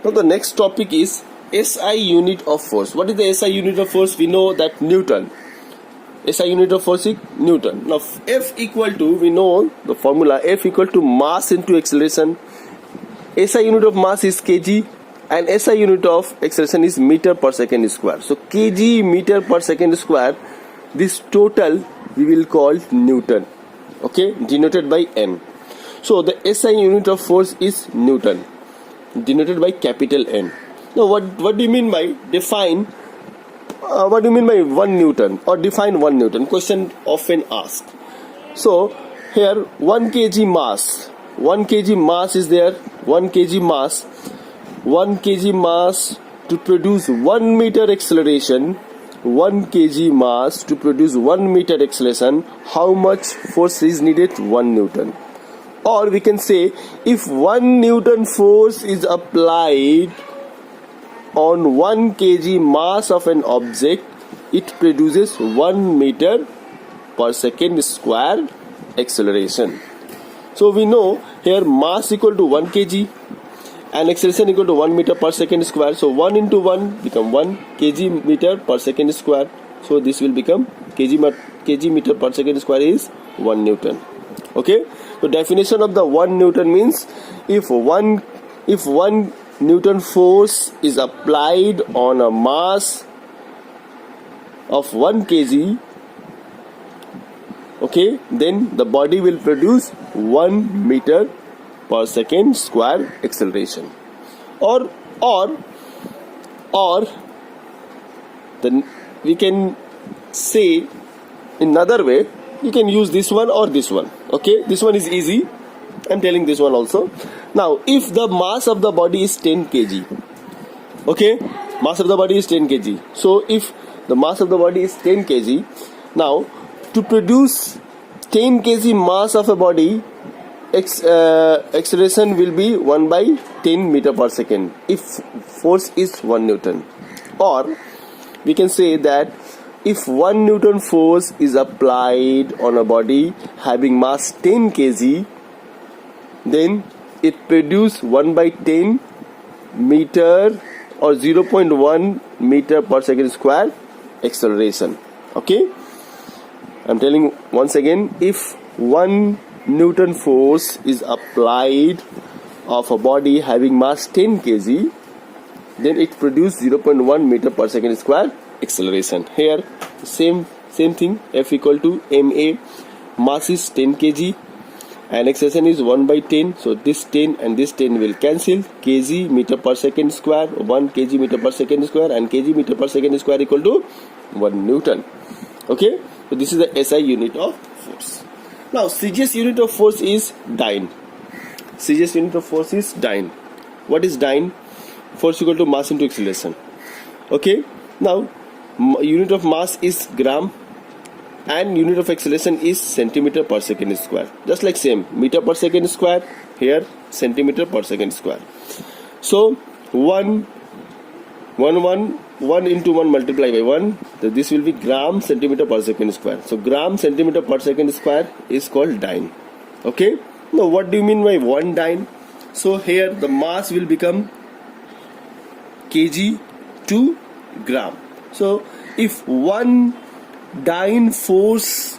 Now the next topic is SI unit of force. What is the SI unit of force? We know that Newton. SI unit of force is Newton. Now F equal to, we know the formula, F equal to mass into acceleration. SI unit of mass is kg and SI unit of acceleration is meter per second square. So kg meter per second square, this total we will call Newton, okay, denoted by N. So the SI unit of force is Newton, denoted by capital N. Now what do you mean by define? What do you mean by 1 Newton or define 1 Newton? Question often asked. So here 1 kg mass. 1 kg mass is there. 1 kg mass. 1 kg mass to produce 1 meter acceleration. 1 kg mass to produce 1 meter acceleration. How much force is needed? 1 Newton. Or we can say if 1 Newton force is applied on 1 kg mass of an object, it produces 1 meter per second square acceleration. So we know here mass equal to 1 kg and acceleration equal to 1 meter per second square. So 1 into 1 become 1 kg meter per second square. So this will become kg meter per second square is 1 Newton. Okay. So definition of the 1 Newton means if 1 Newton force is applied on a mass of 1 kg, okay, then the body will produce 1 meter per second square acceleration. Or then we can say in another way, you can use this one or this one. Okay, this one is easy. I'm telling this one also. Now, if the mass of the body is 10 kg, okay, mass of the body is 10 kg. So, if the mass of the body is 10 kg, now to produce 10 kg mass of a body, acceleration will be 1 by 10 meter per second if force is 1 Newton. Or we can say that if 1 Newton force is applied on a body having mass 10 kg, then it produces 1 by 10 meter or 0.1 meter per second square acceleration. Okay, I'm telling once again, if 1 Newton force is applied of a body having mass 10 kg, then it produces 0.1 meter per second square acceleration. Here same thing, F equal to ma, mass is 10 kg and acceleration is 1 by 10. So this 10 and this 10 will cancel. Kg meter per second square, 1 kg meter per second square and kg meter per second square equal to 1 Newton. Okay, so this is the SI unit of force. Now CGS unit of force is dyne. CGS unit of force is dyne. What is dyne? Force equal to mass into acceleration. Okay, now unit of mass is gram and unit of acceleration is centimeter per second square. Just like same, meter per second square, here centimeter per second square. So 1 into 1 multiplied by 1, so this will be gram centimeter per second square. So gram centimeter per second square is called dyne. Okay, now what do you mean by 1 dyne? So here the mass will become kg to gram. So if 1 dyne force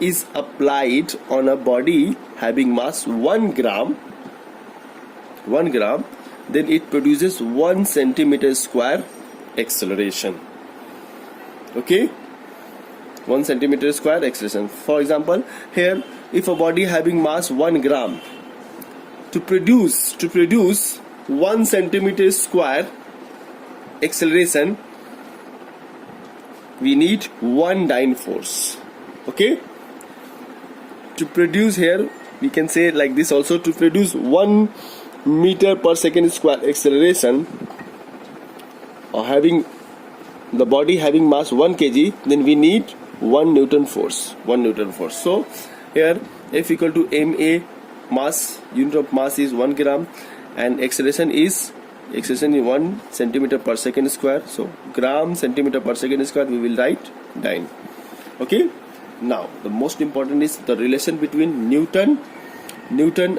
is applied on a body having mass 1 gram, then it produces 1 centimeter square acceleration. Okay, 1 centimeter square acceleration. For example, here if a body having mass 1 gram, to produce 1 centimeter square acceleration, we need 1 dyne force. Okay, to produce, here we can say like this also, to produce 1 meter per second square acceleration or having the body having mass 1 kg, then we need 1 Newton force. So here F equal to ma, mass, unit of mass is 1 gram and acceleration is 1 centimeter per second square. So gram centimeter per second square we will write dyne. Okay, now the most important is the relation between Newton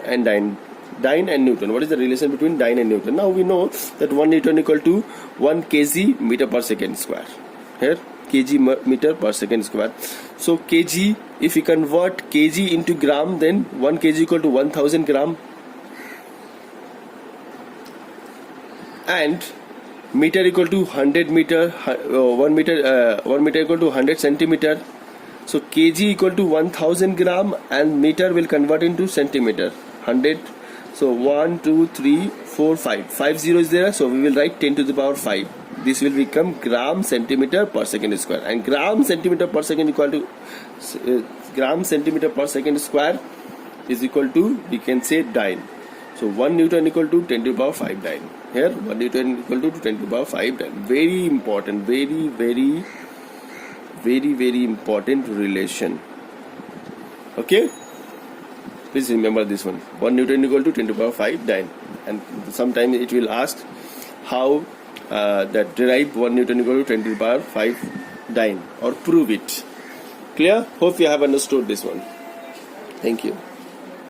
and dyne. dyne and Newton. What is the relation between dyne and Newton? Now we know that 1 Newton equal to 1 kg meter per second square. Here kg meter per second square. So kg, if we convert kg into gram, then 1 kg equal to 1000 gram, and meter equal to 100 meter, 1 meter equal to 100 centimeter. So kg equal to 1000 gram and meter will convert into centimeter, 100. So 1 2 3 4 5 5 0 is there, so we will write 10 to the power 5. This will become gram centimeter per second square, and gram centimeter per second equal to gram centimeter per second square is equal to, we can say, dyne. So 1 Newton equal to 10 to the power 5 dyne. Here 1 Newton equal to 10 to the power 5 dyne. Very important, very important relation. Okay, please remember this one. 1 Newton equal to 10 to the power 5 dyne. And sometimes it will ask how that derive 1 Newton equal to 10 to the power 5 dyne, or prove it. Clear? Hope you have understood this one. Thank you.